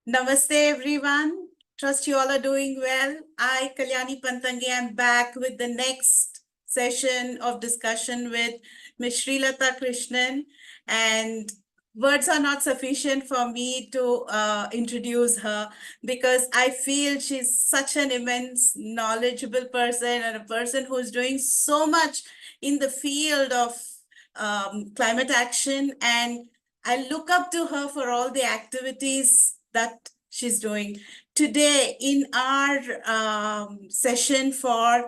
Namaste, everyone. Trust you all are doing well. I, Kalyani Pantangi, am back with the next session of discussion with Ms. Shreelata Krishnan. And words are not sufficient for me to introduce her because I feel she's such an immense, knowledgeable person and a person who's doing so much in the field of climate action. And I look up to her for all the activities that she's doing. Today, in our session for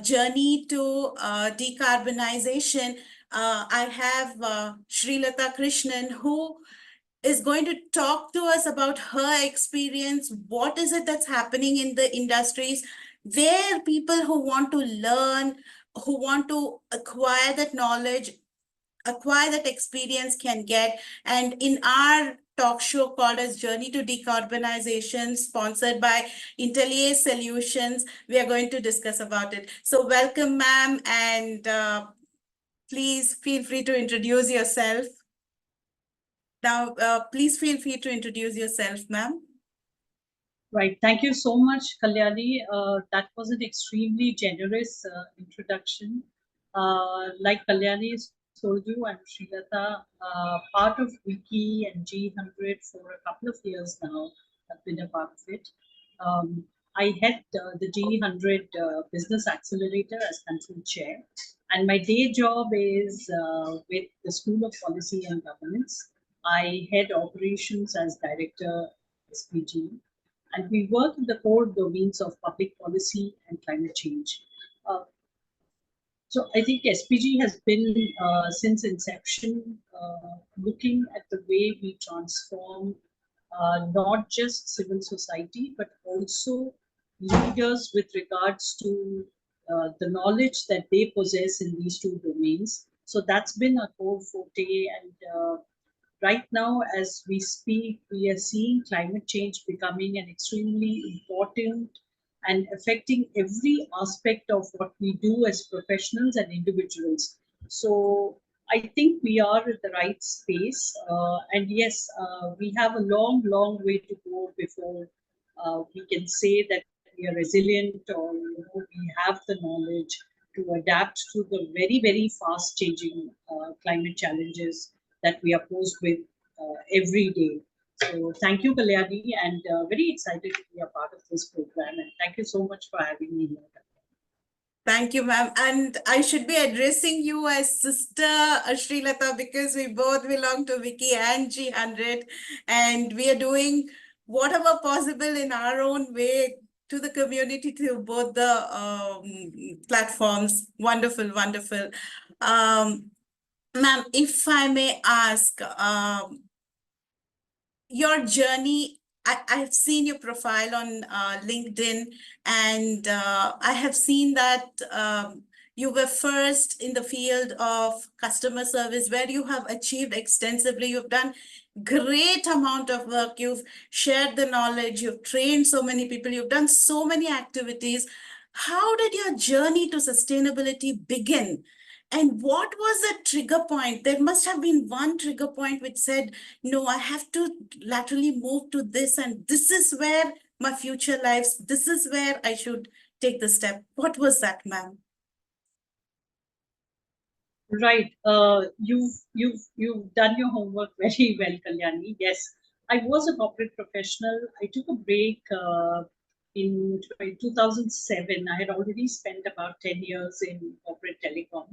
Journey to Decarbonization, I have Shreelata Krishnan, who is going to talk to us about her experience. What is it that's happening in the industries where people who want to learn, who want to acquire that knowledge, acquire that experience can get. And in our talk show called as Journey to Decarbonization, sponsored by Intelliace Solutions, we are going to discuss about it. So welcome, ma'am, and please feel free to introduce yourself. Now, please feel free to introduce yourself, ma'am. Right. Thank you so much, Kalyani. That was an extremely generous introduction. Like Kalyani told you, I'm Shreelatha, part of Wiki and G100 for a couple of years now. I've been a part of it. I head the G100 Business Accelerator as country chair. And my day job is with the School of Policy and Governance. I head operations as director SPG, and we work in the core domains of public policy and climate change. Uh, so I think SPG has been, since inception, looking at the way we transform not just civil society, but also leaders with regards to the knowledge that they possess in these two domains. So that's been a core forte, and right now, as we speak, we are seeing climate change becoming an extremely important and affecting every aspect of what we do as professionals and individuals. So I think we are at the right space. And yes, we have a long, long way to go before we can say that we are resilient, or we have the knowledge to adapt to the very, very fast changing climate challenges that we are posed with every day. So thank you, Kalyani, and very excited to be a part of this program. And thank you so much for having me here. Thank you, ma'am. And I should be addressing you as Sister Shreelatha because we both belong to Wiki and G100, and we are doing whatever possible in our own way to the community through both the platforms. Wonderful, wonderful. Ma'am, if I may ask, your journey, I've seen your profile on LinkedIn, and I have seen that you were first in the field of customer service, where you have achieved extensively. You've done great amount of work. You've shared the knowledge. You've trained so many people. You've done so many activities. How did your journey to sustainability begin? And what was the trigger point? There must have been one trigger point which said, no, I have to laterally move to this, and this is where my future lies. This is where I should take the step. What was that, ma'am? Right. You've done your homework very well, Kalyani. Yes, I was a corporate professional. I took a break in 2007. I had already spent about 10 years in corporate telecom.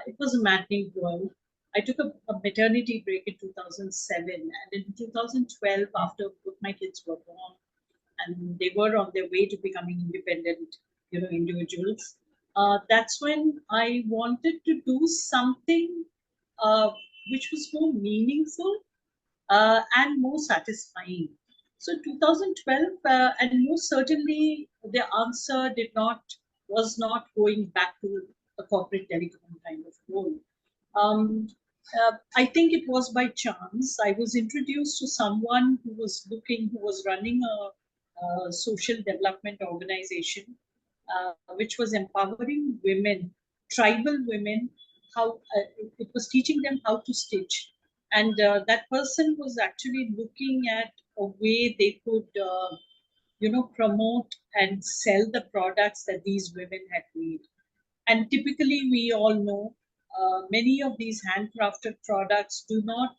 It was a maddening world. I took a maternity break in 2007, and in 2012, after both my kids were born and they were on their way to becoming independent, individuals, that's when I wanted to do something uh, which was more meaningful and more satisfying. So 2012, and most certainly the answer was not going back to a corporate telecom kind of role. Um, I think it was by chance. I was introduced to someone who was running a social development organization, which was empowering women, tribal women, how it was teaching them how to stitch. And that person was actually looking at a way they could, promote and sell the products that these women had made. And typically, we all know many of these handcrafted products do not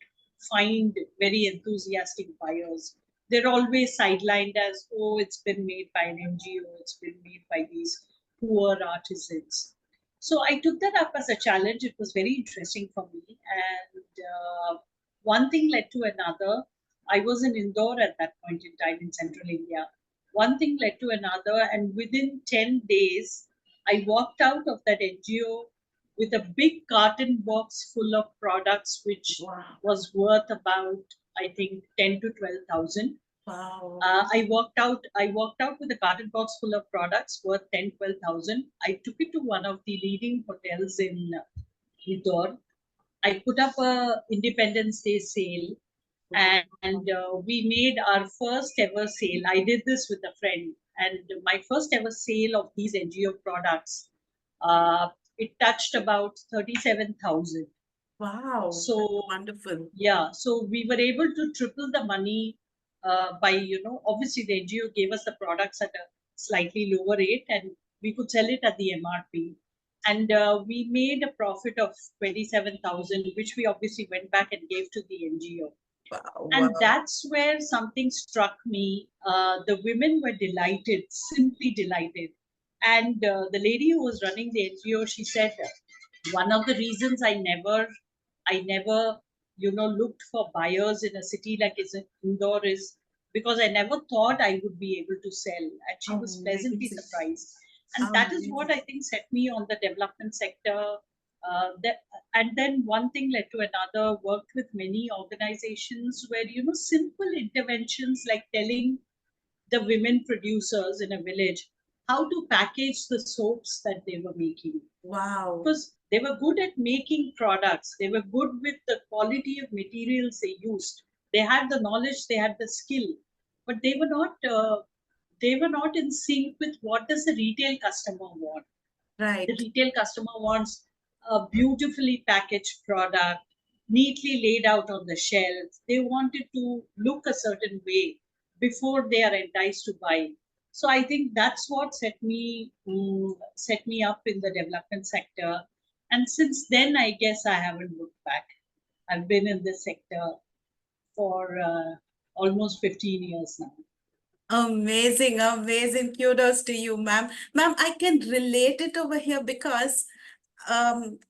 find very enthusiastic buyers. They're always sidelined as, oh, it's been made by an NGO, it's been made by these poor artisans. So I took that up as a challenge. It was very interesting for me. And one thing led to another. I was in Indore at that point in time in central India. One thing led to another, and within 10 days, I walked out of that NGO with a big carton box full of products, which Wow. was worth about, I think, 10 to 12,000. Wow. I walked out with a carton box full of products worth 10, 12,000. I took it to one of the leading hotels in Indore. I put up a Independence Day sale, and we made our first ever sale. I did this with a friend, and my first ever sale of these NGO products, uh, it touched about 37,000. Wow. So That's wonderful. yeah, so we were able to triple the money by, obviously the NGO gave us the products at a slightly lower rate, and we could sell it at the MRP. And we made a profit of 27,000, which we obviously went back and gave to the NGO. Wow. And Wow. that's where something struck me. The women were delighted, simply delighted. And the lady who was running the NGO, she said, one of the reasons I never, looked for buyers in a city like Indore is because I never thought I would be able to sell. And she was pleasantly Amazing. surprised. And that is what Amazing. I think set me on the development sector. That, and then one thing led to another. Worked with many organizations where simple interventions like telling the women producers in a village how to package the soaps that they were making, Wow. because they were good at making products. They were good with the quality of materials they used. They had the knowledge, they had the skill, but they were not in sync with what does the retail customer want. The Right. retail customer wants a beautifully packaged product, neatly laid out on the shelf. They want it to look a certain way before they are enticed to buy. So I think that's what set me up in the development sector. And since then, I guess I haven't looked back. I've been in this sector for almost 15 years now. Amazing, amazing. Kudos to you, ma'am. Ma'am, I can relate it over here because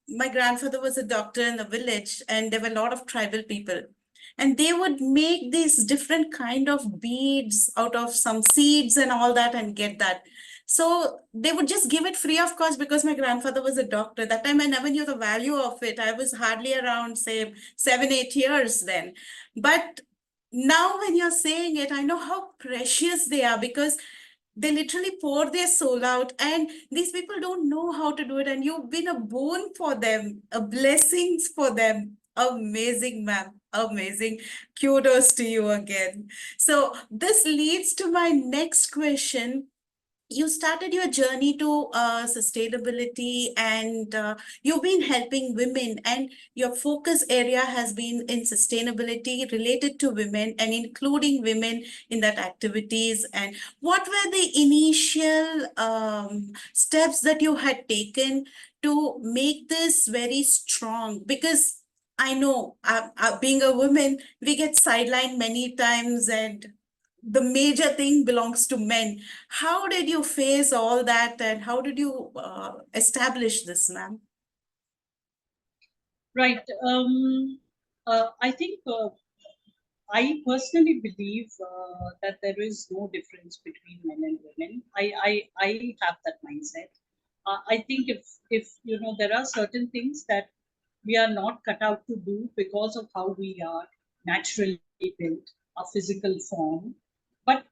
my grandfather was a doctor in the village, and there were a lot of tribal people. And they would make these different kind of beads out of some seeds and all that and get that. So they would just give it free of cost because my grandfather was a doctor. That time I never knew the value of it. I was hardly around, say, 7, 8 years then. But now when you're saying it, I know how precious they are because they literally pour their soul out, and these people don't know how to do it, and you've been a boon for them, a blessings for them. Amazing, ma'am. Amazing. Kudos to you again. So this leads to my next question. You started your journey to sustainability, and you've been helping women, and your focus area has been in sustainability related to women and including women in that activities. And what were the initial steps that you had taken to make this very strong? Because I know, being a woman, we get sidelined many times, and the major thing belongs to men. How did you face all that, and how did you establish this, ma'am? Right. I think I personally believe that there is no difference between men and women. I have that mindset. I think if there are certain things that we are not cut out to do because of how we are naturally built, our physical form, but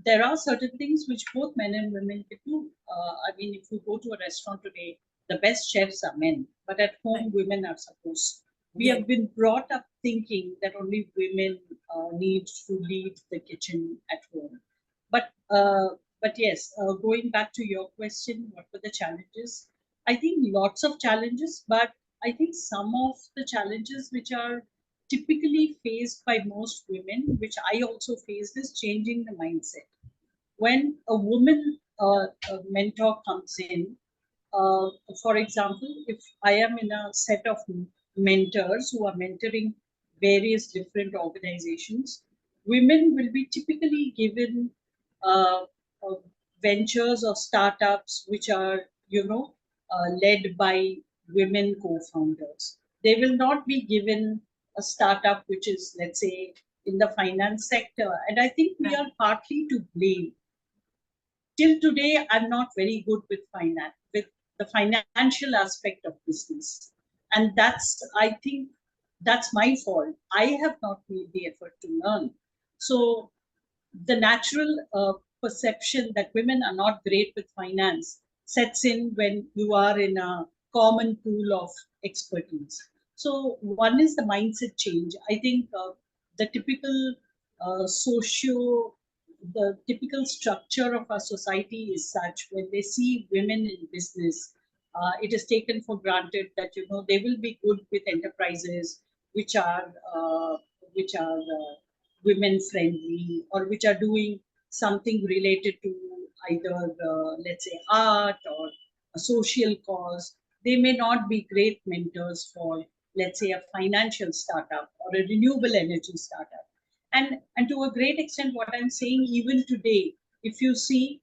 there are certain things which both men and women can do. I mean, if you go to a restaurant today, the best chefs are men, but at home, Right. women are supposed. We Yeah. have been brought up thinking that only women need to lead the kitchen at home. But yes, going back to your question, what were the challenges? I think lots of challenges, but I think some of the challenges which are typically faced by most women, which I also faced, is changing the mindset. When a woman a mentor comes in, uh, for example, if I am in a set of mentors who are mentoring various different organizations, women will be typically given uh, uh, ventures or startups which are, led by women co-founders. They will not be given a startup which is, let's say, in the finance sector. And I think we Right. are partly to blame. Till today I'm not very good with finance, with the financial aspect of business, and I think that's my fault. I have not made the effort to learn. So the natural perception that women are not great with finance sets in when you are in a common pool of expertise. So one is the mindset change. I think the typical socio the typical structure of our society is such: when they see women in business, it is taken for granted that they will be good with enterprises which are uh, which are women friendly, or which are doing something related to either let's say art or a social cause. They may not be great mentors for, let's say, a financial startup or a renewable energy startup. And to a great extent, what I'm saying, even today, if you see,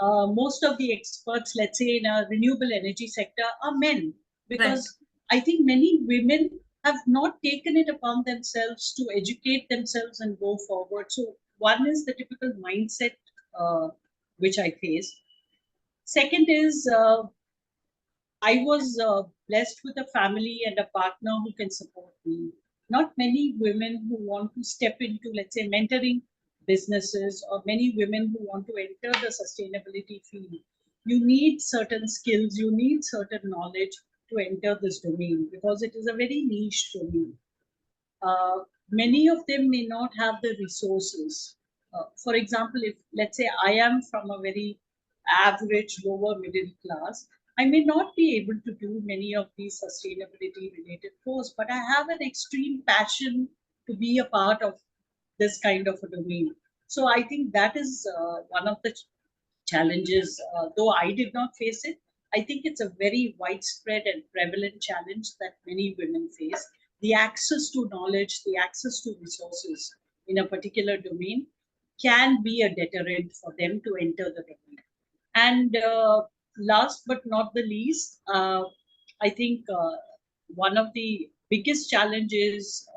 most of the experts, let's say in a renewable energy sector, are men, Right. because I think many women have not taken it upon themselves to educate themselves and go forward. So one is the typical mindset uh, which I face. Second is I was blessed with a family and a partner who can support me. Not many women who want to step into, let's say, mentoring businesses, or many women who want to enter the sustainability field. You need certain skills, you need certain knowledge to enter this domain, because it is a very niche domain. uh, Many of them may not have the resources. For example, if, let's say, I am from a very average lower middle class, I may not be able to do many of these sustainability related courses, but I have an extreme passion to be a part of this kind of a domain. So I think that is one of the challenges. Though I did not face it, I think it's a very widespread and prevalent challenge that many women face. The access to knowledge, the access to resources in a particular domain can be a deterrent for them to enter the domain. And last but not the least, I think one of the biggest challenges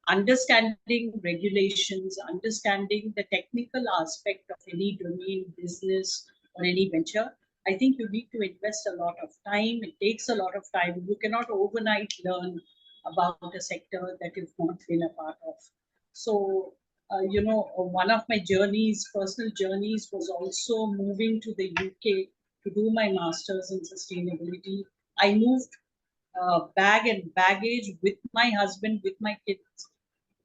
understanding regulations, understanding the technical aspect of any domain, business, or any venture. I think you need to invest a lot of time. It takes a lot of time. You cannot overnight learn about a sector that you've not been a part of. So, one of my journeys, personal journeys, was also moving to the UK to do my master's in sustainability. I moved bag and baggage with my husband, with my kids.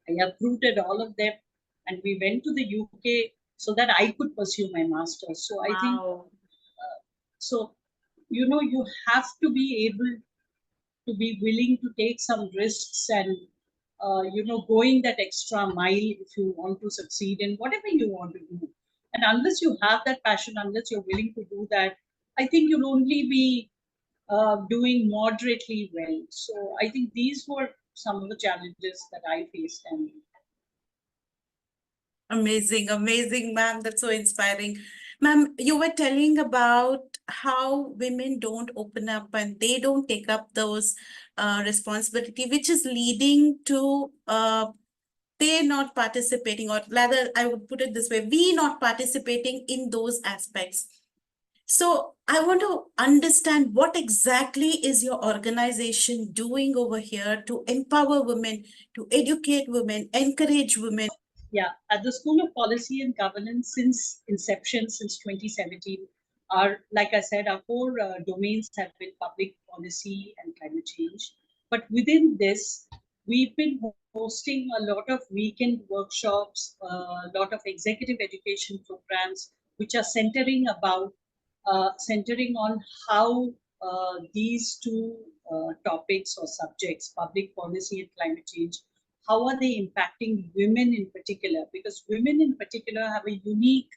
I uprooted all of them, and we went to the UK so that I could pursue my master's. So I think Wow. so. You have to be able to be willing to take some risks, and going that extra mile if you want to succeed in whatever you want to do. And unless you have that passion, unless you're willing to do that, I think you'll only be doing moderately well. So I think these were some of the challenges that I faced. And Amazing, amazing, ma'am. That's so inspiring. Ma'am, you were telling about how women don't open up and they don't take up those responsibility, which is leading to they not participating, or rather, I would put it this way, we not participating in those aspects. So I want to understand what exactly is your organization doing over here to empower women, to educate women, encourage women. yeah, at the School of Policy and Governance, since inception, since 2017, like I said, our core domains have been public policy and climate change. But within this, we've been hosting a lot of weekend workshops, a lot of executive education programs, which are centering on how these two topics or subjects, public policy and climate change, how are they impacting women in particular? Because women in particular have a unique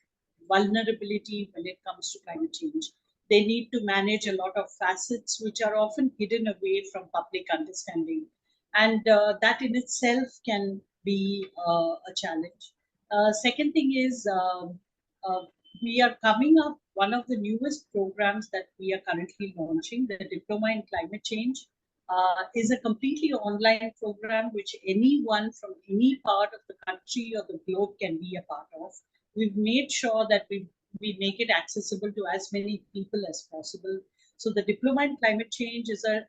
vulnerability when it comes to climate change. They need to manage a lot of facets which are often hidden away from public understanding. And that in itself can be a challenge. Second thing is uh, we are coming up, one of the newest programs that we are currently launching, the Diploma in Climate Change, is a completely online program which anyone from any part of the country or the globe can be a part of. We've made sure that we make it accessible to as many people as possible. So the Diploma in Climate Change is a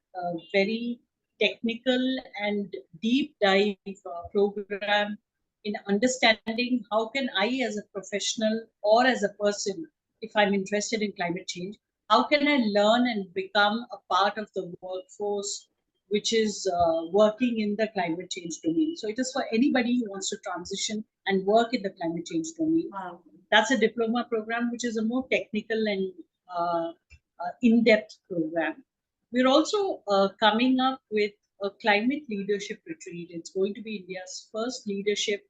very technical and deep dive program in understanding how can I as a professional or as a person, if I'm interested in climate change, how can I learn and become a part of the workforce which is working in the climate change domain. So it is for anybody who wants to transition and work in the climate change domain. Wow. That's a diploma program, which is a more technical and in-depth program. We're also coming up with a climate leadership retreat. It's going to be India's first leadership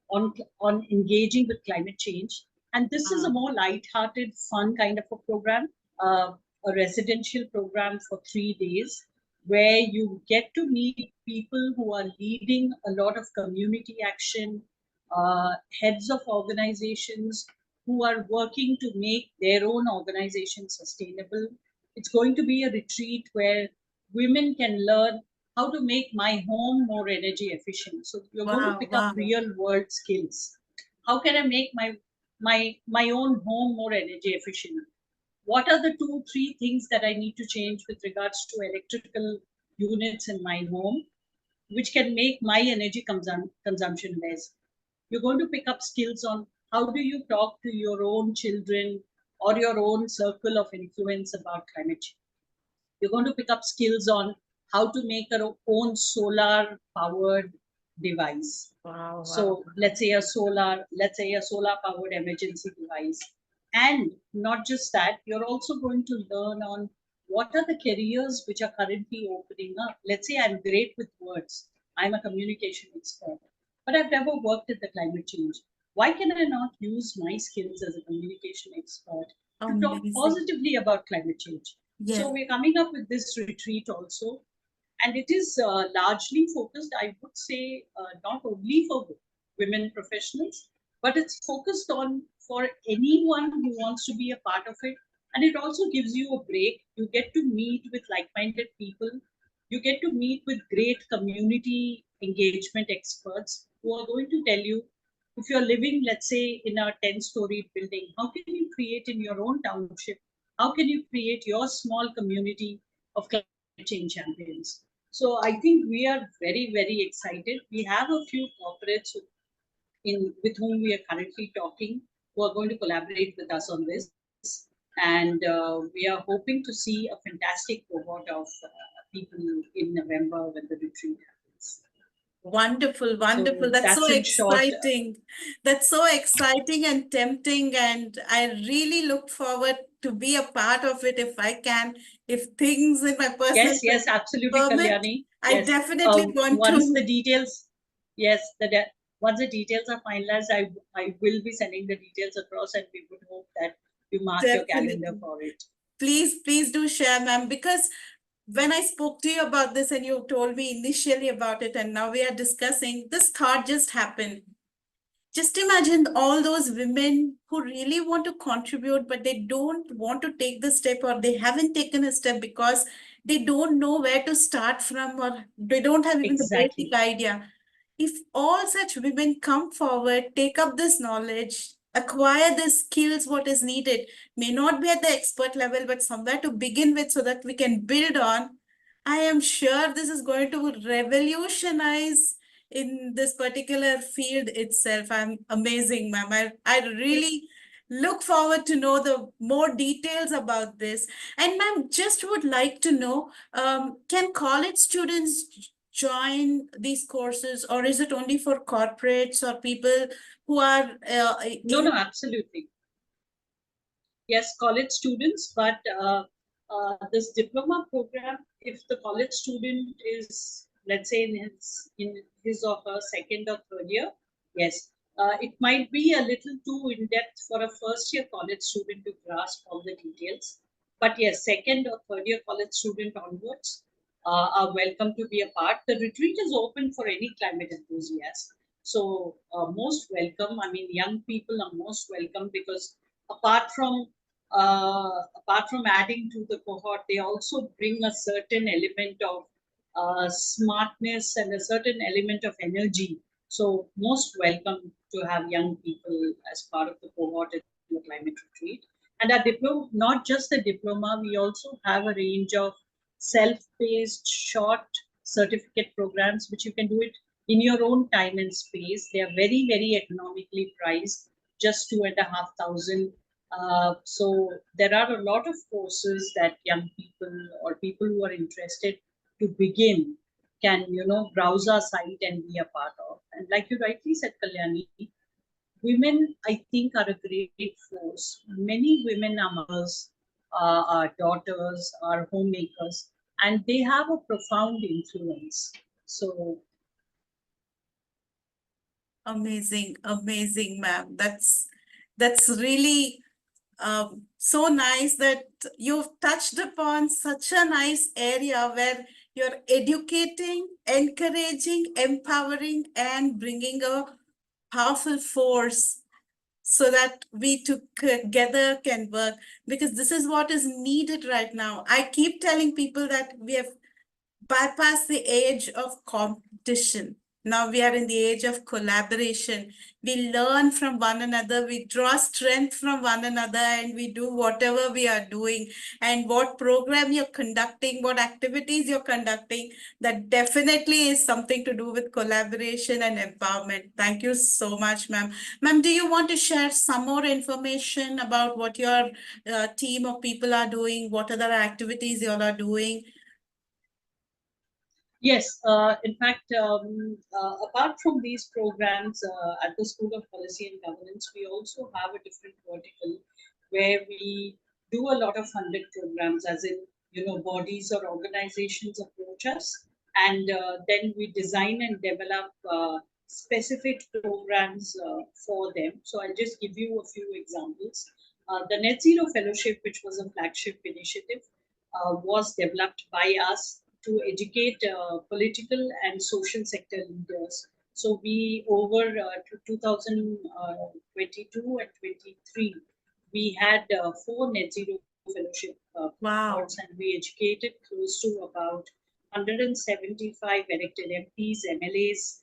on engaging with climate change. And this is a more light-hearted, fun kind of a program, a residential program for 3 days, where you get to meet people who are leading a lot of community action, heads of organizations who are working to make their own organization sustainable. It's going to be a retreat where women can learn how to make my home more energy efficient. So you're going to Wow, pick up wow. real world skills. How can I make my own home more energy efficient? What are the 2, 3 things that I need to change with regards to electrical units in my home, which can make my energy consumption less? You're going to pick up skills on how do you talk to your own children or your own circle of influence about climate change. You're going to pick up skills on how to make our own solar powered device. Wow, So wow. let's say a solar powered emergency device. And not just that, you're also going to learn on what are the careers which are currently opening up. Let's say I'm great with words. I'm a communication expert, but I've never worked in the climate change. Why can I not use my skills as a communication expert to talk Amazing. positively about climate change? Yes. So we're coming up with this retreat also, and it is largely focused, I would say, not only for women professionals, but it's focused on for anyone who wants to be a part of it. And it also gives you a break. You get to meet with like-minded people. You get to meet with great community engagement experts who are going to tell you, if you're living, let's say, in a 10-story building, how can you create in your own township? How can you create your small community of climate change champions? So I think we are very, very excited. We have a few corporates with whom we are currently talking who are going to collaborate with us on this. And we are hoping to see a fantastic cohort of people in November when the retreat happens. Wonderful, wonderful. So That's so that's in short. exciting. That's so exciting and tempting. And I really look forward to be a part of it if I can. If things in my personal Yes, absolutely, permit, Kalyani. I Yes. definitely want Once to. the details, yes, once the details are finalized, I will be sending the details across, and we would hope that you mark your calendar Definitely. for it. Please do share, ma'am, because when I spoke to you about this and you told me initially about it, and now we are discussing, this thought just happened. Just imagine all those women who really want to contribute, but they don't want to take the step, or they haven't taken a step because they don't know where to start from, or they don't have even the Exactly. basic idea. If all such women come forward, take up this knowledge, acquire the skills, what is needed, may not be at the expert level, but somewhere to begin with so that we can build on, I am sure this is going to revolutionize in this particular field itself. I'm amazing, ma'am. I really look forward to know the more details about this. And ma'am, just would like to know, can college students join these courses, or is it only for corporates or people who are No, absolutely. Yes, college students, but this diploma program, if the college student is let's say in his or her second or third year, yes, it might be a little too in depth for a first year college student to grasp all the details. But yes, second or third year college student onwards are welcome to be a part. The retreat is open for any climate enthusiast. So most welcome. I mean, young people are most welcome because apart from adding to the cohort, they also bring a certain element of smartness and a certain element of energy. So most welcome to have young people as part of the cohort in the climate retreat. And our diploma, not just the diploma, we also have a range of self-paced short certificate programs, which you can do it in your own time and space. They are very, very economically priced, just 2,500. So there are a lot of courses that young people or people who are interested to begin can, browse our site and be a part of. And like you rightly said, Kalyani, women, I think, are a great force. Many women are mothers, are daughters, are homemakers, and they have a profound influence. So Amazing, amazing, ma'am. That's really so nice that you've touched upon such a nice area where you're educating, encouraging, empowering, and bringing a powerful force so that we together can work, because this is what is needed right now. I keep telling people that we have bypass the age of competition. Now we are in the age of collaboration. We learn from one another, we draw strength from one another, and we do whatever we are doing. And what program you're conducting, what activities you're conducting, that definitely is something to do with collaboration and empowerment. Thank you so much, ma'am. Ma'am, do you want to share some more information about what your team of people are doing, what other activities you all are doing? yes, in fact, apart from these programs at the School of Policy and Governance, we also have a different vertical where we do a lot of funded programs, as in, bodies or organizations approach us, and then we design and develop specific programs for them. So I'll just give you a few examples. The Net Zero Fellowship, which was a flagship initiative, was developed by us to educate political and social sector leaders. So we, over 2022 and 23, we had 4 net zero fellowship Wow. cohorts, and we educated close to about 175 elected MPs, MLAs,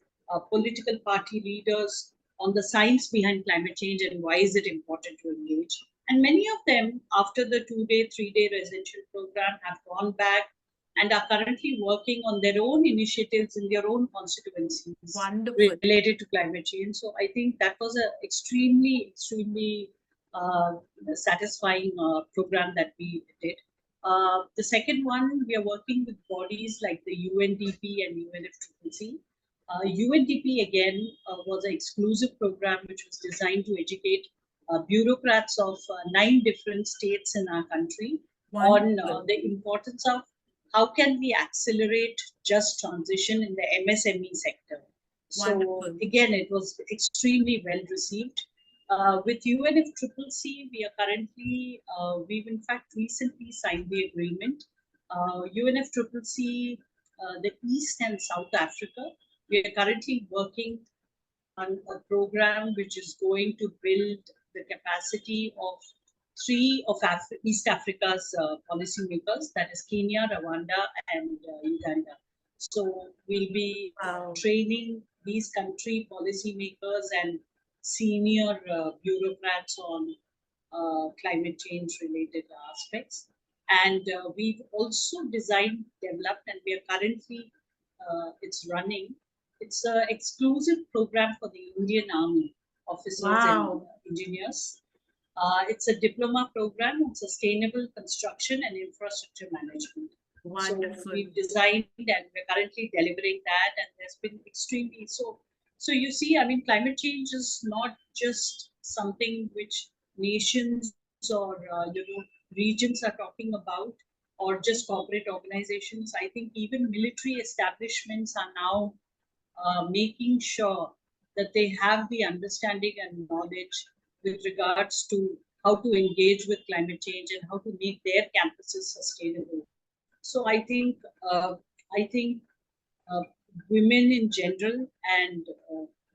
political party leaders on the science behind climate change and why is it important to engage. And many of them, after the 2-day, 3-day residential program, have gone back and are currently working on their own initiatives in their own constituencies Wonderful. related to climate change. So I think that was an extremely, extremely uh, satisfying program that we did. The second one, we are working with bodies like the UNDP and UNFCCC. UNDP again was an exclusive program which was designed to educate bureaucrats of 9 different states in our country on Wonderful. the importance of how can we accelerate just transition in the MSME sector. So Wonderful. again, it was extremely well received. With UNFCCC, we are currently, we've in fact recently signed the agreement. UNFCCC, the East and South Africa, we are currently working on a program which is going to build the capacity of 3 of East Africa's policymakers, that is Kenya, Rwanda, and Uganda. So we'll be Wow. training these country policymakers and senior bureaucrats on climate change related aspects. And we've also designed, developed, and we are currently, it's running. It's an exclusive program for the Indian Army officers and Wow. engineers. It's a diploma program on sustainable construction and infrastructure management. So Wonderful. we've designed and we're currently delivering that, and there's been extremely so. So you see, I mean, climate change is not just something which nations or regions are talking about. or just corporate organizations. I think even military establishments are now making sure that they have the understanding and knowledge with regards to how to engage with climate change and how to make their campuses sustainable. So I think uh, women in general and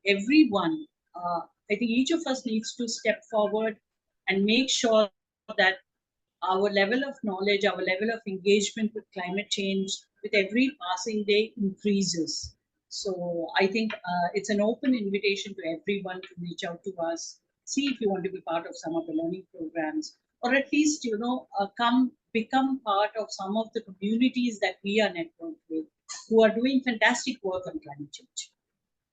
everyone, I think each of us needs to step forward and make sure that our level of knowledge, our level of engagement with climate change with every passing day increases. So I think it's an open invitation to everyone to reach out to us, see if you want to be part of some of the learning programs, or at least, come become part of some of the communities that we are networked with, who are doing fantastic work on climate change.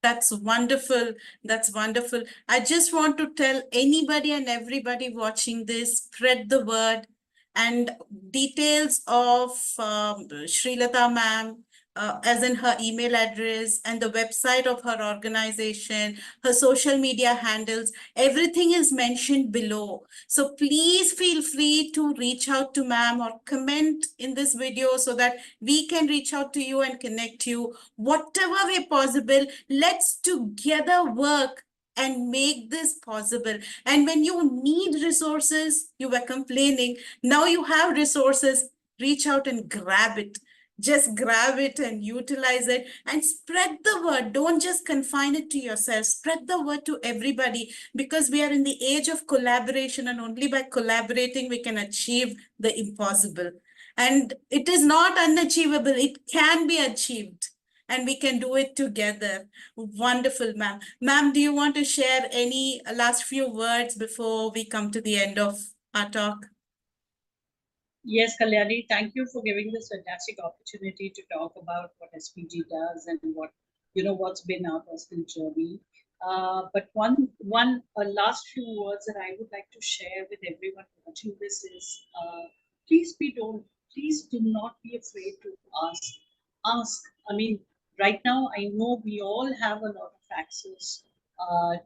That's wonderful. That's wonderful. I just want to tell anybody and everybody watching this, spread the word, and details of Shreelata ma'am, as in her email address and the website of her organization, her social media handles, everything is mentioned below. So please feel free to reach out to ma'am or comment in this video so that we can reach out to you and connect you. Whatever way possible, let's together work and make this possible. And when you need resources, you were complaining, now you have resources, reach out and grab it. Just grab it and utilize it and spread the word. Don't just confine it to yourself. Spread the word to everybody, because we are in the age of collaboration, and only by collaborating we can achieve the impossible. And it is not unachievable. It can be achieved, and we can do it together. Wonderful, ma'am. Ma'am, do you want to share any last few words before we come to the end of our talk? Yes, Kalyani, thank you for giving this fantastic opportunity to talk about what SPG does and what's been our personal journey. But one last few words that I would like to share with everyone watching this is, please please do not be afraid to ask. Ask. I mean, right now I know we all have a lot of access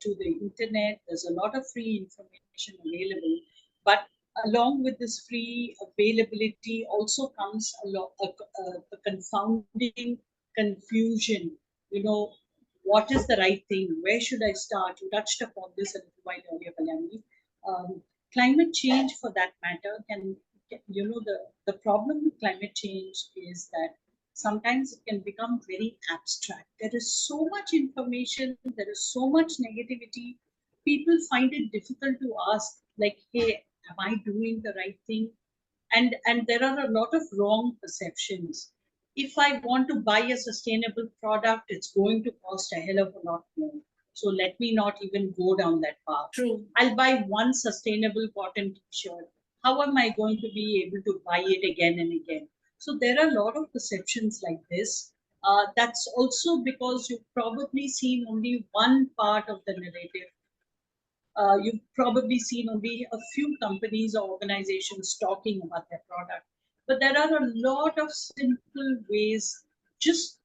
to the internet. There's a lot of free information available, but along with this free availability also comes a confounding confusion. What is the right thing? Where should I start? You touched upon this a little while earlier, Kalyani. Climate change, for that matter, the problem with climate change is that sometimes it can become very abstract. There is so much information, there is so much negativity. People find it difficult to ask, like, hey, am I doing the right thing? And there are a lot of wrong perceptions. If I want to buy a sustainable product, it's going to cost a hell of a lot more. So let me not even go down that path. True. I'll buy one sustainable cotton t-shirt. How am I going to be able to buy it again and again? So there are a lot of perceptions like this. That's also because you've probably seen only one part of the narrative. You've probably seen only a few companies or organizations talking about their product. But there are a lot of simple ways.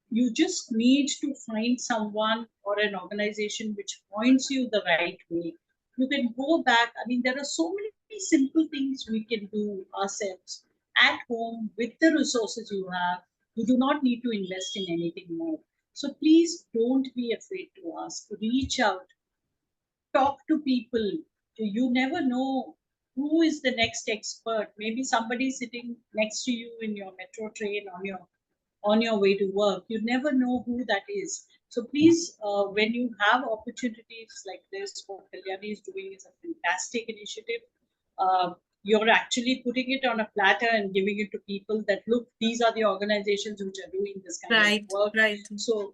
You just need to find someone or an organization which points you the right way. You can go back. I mean, there are so many simple things we can do ourselves at home with the resources you have. You do not need to invest in anything more. So please don't be afraid to ask. Reach out, talk to people. You never know who is the next expert. Maybe somebody sitting next to you in your metro train on your way to work. You never know who that is. So please, when you have opportunities like this, what Kalyani is doing is a fantastic initiative. You're actually putting it on a platter and giving it to people that, look, these are the organizations which are doing this kind of work. Right. So,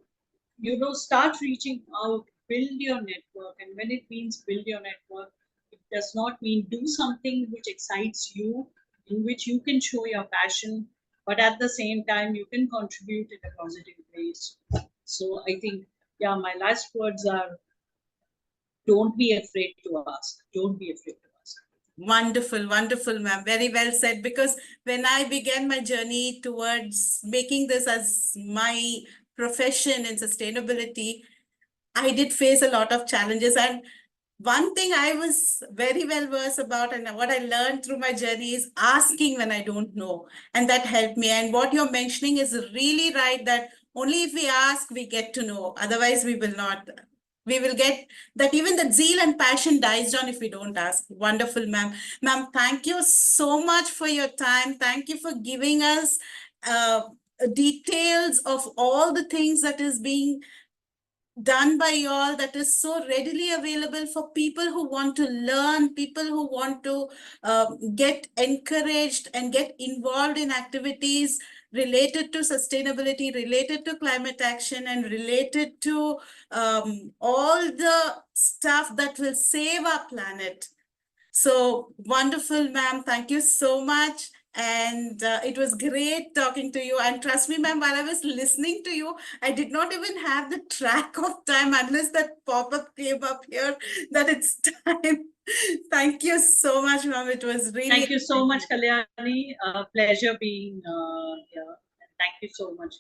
start reaching out, build your network. And when it means build your network, it does not mean do something which excites you, in which you can show your passion, but at the same time, you can contribute in a positive ways. So I think, yeah, my last words are, don't be afraid to ask. Don't be afraid to ask. Wonderful, wonderful, ma'am. Very well said. Because when I began my journey towards making this as my profession in sustainability, I did face a lot of challenges. And one thing I was very well versed about, and what I learned through my journey, is asking when I don't know. And that helped me. And what you're mentioning is really right, that only if we ask, we get to know. Otherwise, we will not. We will get that even the zeal and passion dies down if we don't ask. Wonderful, ma'am. Ma'am, thank you so much for your time. Thank you for giving us details of all the things that is being done by y'all, that is so readily available for people who want to learn, people who want to get encouraged and get involved in activities related to sustainability, related to climate action, and related to all the stuff that will save our planet. So wonderful, ma'am. Thank you so much. And it was great talking to you. And trust me, ma'am, while I was listening to you, I did not even have the track of time unless that pop-up came up here that it's time. Thank you so much, ma'am. It was really. Thank you so much, Kalyani. Pleasure being here. Thank you so much.